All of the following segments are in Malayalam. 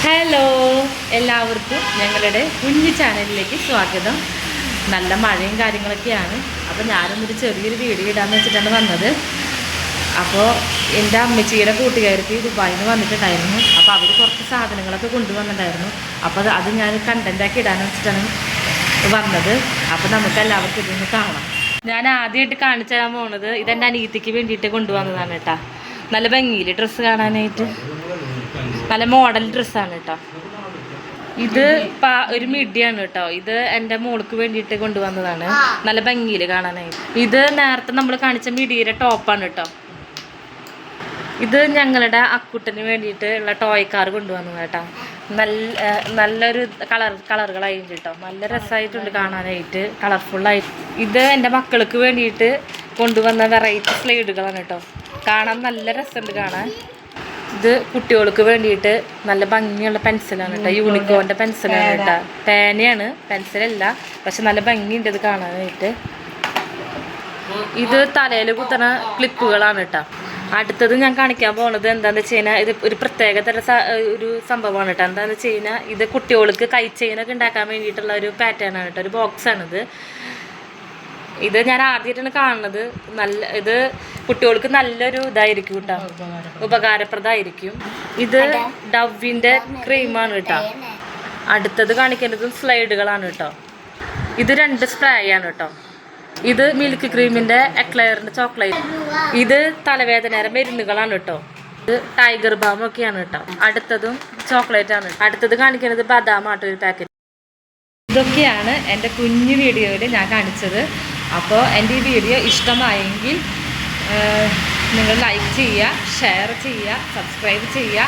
ഹലോ, എല്ലാവർക്കും ഞങ്ങളുടെ കുഞ്ഞു ചാനലിലേക്ക് സ്വാഗതം. നല്ല മഴയും കാര്യങ്ങളൊക്കെയാണ്. അപ്പോൾ ഞാനൊന്നൊരു ചെറിയൊരു വീഡിയോ ഇടാമെന്ന് വെച്ചിട്ടാണ് വന്നത്. അപ്പോൾ എൻ്റെ അമ്മച്ചിയുടെ കൂട്ടുകാർക്ക് ദുബായിൽ നിന്ന് വന്നിട്ടുണ്ടായിരുന്നു. അപ്പോൾ അവർ കുറച്ച് സാധനങ്ങളൊക്കെ കൊണ്ടുവന്നിട്ടുണ്ടായിരുന്നു. അപ്പോൾ അത് ഞാൻ കണ്ടൻറ്റാക്കി ഇടാമെന്ന് വെച്ചിട്ടാണ് വന്നത്. അപ്പോൾ നമുക്ക് എല്ലാവർക്കും ഇതൊന്ന് കാണാം. ഞാൻ ആദ്യമായിട്ട് കാണിച്ചു തരാൻ പോകുന്നത് ഇതെൻ്റെ അനിയത്തിക്ക് വേണ്ടിയിട്ട് കൊണ്ടുവന്നതാണ് കേട്ടോ. നല്ല ഭംഗിയിൽ ഡ്രസ്സ് കാണാനായിട്ട് നല്ല മോഡൽ ഡ്രസ്സാണ് കേട്ടോ. ഇത് ഒരു മിഡിയാണ് കേട്ടോ. ഇത് എൻ്റെ മോൾക്ക് വേണ്ടിയിട്ട് കൊണ്ടുവന്നതാണ്. നല്ല ഭംഗിയിൽ കാണാനായിട്ട്. ഇത് നേരത്തെ നമ്മൾ കാണിച്ച മിഡിയുടെ ടോപ്പാണ് കേട്ടോ. ഇത് ഞങ്ങളുടെ അക്കുട്ടന് വേണ്ടിയിട്ട് ഉള്ള ടോയ് കാർ കൊണ്ടുവന്നത് കേട്ടോ. നല്ലൊരു കളറുകളായിട്ട് കേട്ടോ. നല്ല രസമായിട്ടുണ്ട് കാണാനായിട്ട്, കളർഫുള്ളായിട്ട്. ഇത് എൻ്റെ മക്കൾക്ക് വേണ്ടിയിട്ട് കൊണ്ടുവന്ന വെറൈറ്റി സ്ലൈഡുകളാണ് കേട്ടോ. കാണാൻ നല്ല രസമുണ്ട് കാണാൻ. ഇത് കുട്ടികൾക്ക് വേണ്ടിയിട്ട് നല്ല ഭംഗിയുള്ള പെൻസിലാണ് കേട്ടോ. യൂണിക്കോണിൻ്റെ പെൻസിലാണ് കേട്ടോ. പേനയാണ്, പെൻസിലല്ല. പക്ഷെ നല്ല ഭംഗിയുണ്ട് ഇത് കാണാനായിട്ട്. ഇത് തലയിൽ കുത്തുന്ന ക്ലിപ്പുകളാണ് കേട്ടോ. അടുത്തത് ഞാൻ കാണിക്കാൻ പോകുന്നത് എന്താണെന്ന് വെച്ച് കഴിഞ്ഞാൽ ഇത് ഒരു പ്രത്യേകതര ഒരു സംഭവമാണ് കേട്ടോ. എന്താണെന്ന് വെച്ച് കഴിഞ്ഞാൽ ഇത് കുട്ടികൾക്ക് കൈ ചെയിനൊക്കെ ഉണ്ടാക്കാൻ വേണ്ടിയിട്ടുള്ള ഒരു പാറ്റേൺ ആണ് കേട്ടോ. ഒരു ബോക്സാണിത്. ഇത് ഞാൻ ആദ്യമായിട്ടാണ് കാണുന്നത്. ഇത് കുട്ടികൾക്ക് നല്ലൊരു ഇതായിരിക്കും കേട്ടോ, ഉപകാരപ്രദമായിരിക്കും. ഇത് ഡവിൻ്റെ ക്രീമാണ് കേട്ടോ. അടുത്തത് കാണിക്കേണ്ടതും സ്ലൈഡുകളാണ് കേട്ടോ. ഇത് 2 സ്പ്രേ ആണ് കേട്ടോ. ഇത് മിൽക്ക് ക്രീമിൻ്റെ എക്ലെയറിൻ്റെ ചോക്ലേറ്റ്. ഇത് തലവേദനയുടെ മരുന്നുകളാണ് കേട്ടോ. ഇത് ടൈഗർ ബാമൊക്കെയാണ് കേട്ടോ. അടുത്തതും ചോക്ലേറ്റ് ആണ്. അടുത്തത് കാണിക്കുന്നത് ബദാമാട്ടോ, ഒരു പാക്കറ്റ്. ഇതൊക്കെയാണ് എൻ്റെ കുഞ്ഞു വീഡിയോയിൽ ഞാൻ കാണിച്ചത്. അപ്പോൾ എൻ്റെ ഈ വീഡിയോ ഇഷ്ടമായെങ്കിൽ നിങ്ങൾ ലൈക്ക് ചെയ്യുക, ഷെയർ ചെയ്യുക, സബ്സ്ക്രൈബ് ചെയ്യുക.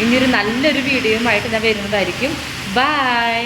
ഇനിയൊരു നല്ലൊരു വീഡിയോയുമായിട്ട് ഞാൻ വരുന്നതായിരിക്കും. ബൈ.